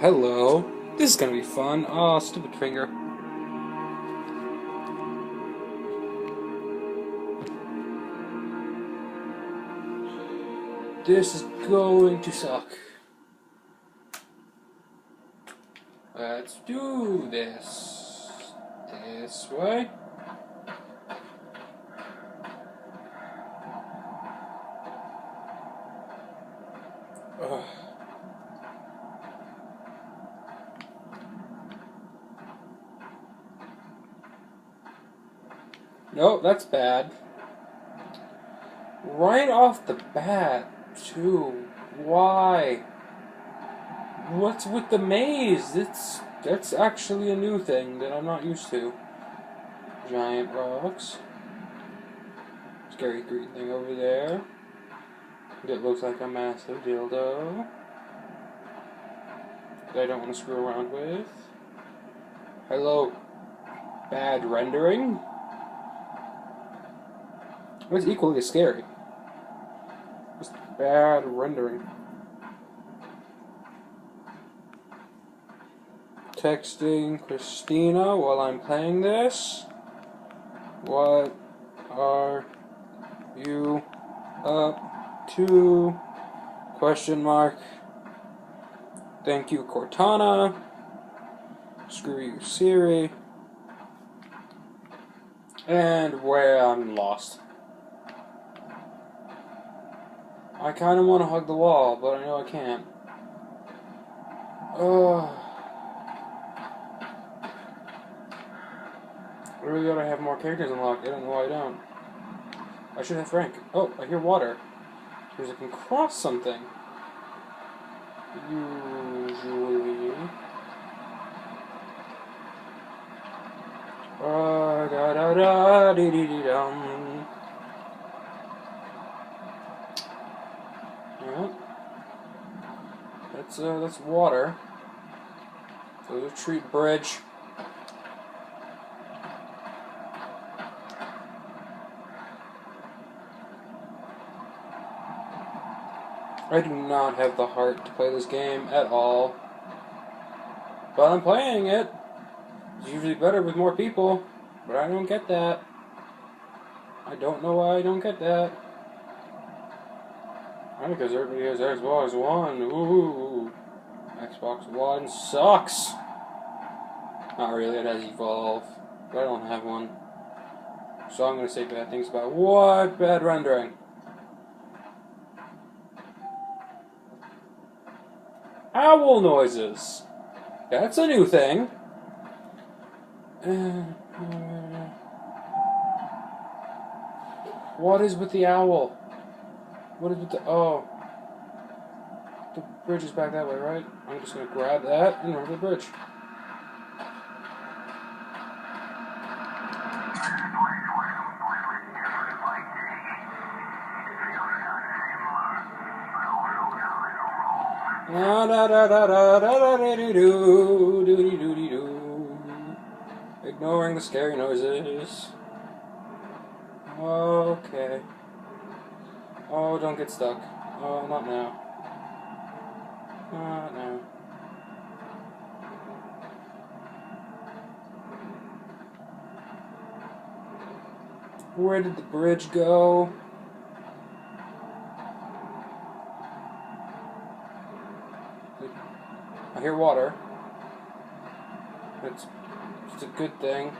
hello. This is gonna be fun. Oh, stupid finger. This is going to suck. Let's do this. This way. Ugh. Nope, that's bad. Right off the bat, too. Why? What's with the maze? That's actually a new thing that I'm not used to. Giant rocks. Scary green thing over there. That looks like a massive dildo that I don't want to screw around with. Hello, bad rendering. It's equally as scary. Just bad rendering. Texting Christina while I'm playing this. What are you up to? Question mark. Thank you, Cortana. Screw you, Siri. And where I'm lost. I kind of want to hug the wall, but I know I can't. I really gotta have more characters unlocked. I don't know why I don't. I should have Frank. Oh, I hear water. Because I can cross something. Usually. Da da da dee dee dee dum. Yeah. That's water. So retreat bridge. I do not have the heart to play this game at all. But I'm playing it. It's usually better with more people. But I don't get that. I don't know why I don't get that. Probably because everybody has Xbox One. Ooh. Xbox One sucks. Not really, it has Evolve. But I don't have one. So I'm going to say bad things about what? Bad rendering. Owl noises. That's a new thing. What is with the owl? What is with the... Oh. The bridge is back that way, right? I'm just going to grab that and run to the bridge. Ignoring the scary noises. Okay. Oh, don't get stuck. Oh, not now. Not now. Where did the bridge go? I hear water. It's a good thing.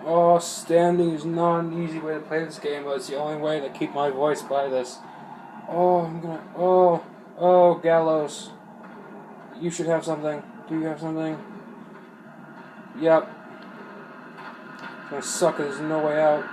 Oh, standing is not an easy way to play this game, but it's the only way to keep my voice by this. Oh, I'm gonna... Oh, Gallows. You should have something. Do you have something? Yep. It's gonna suck, there's no way out.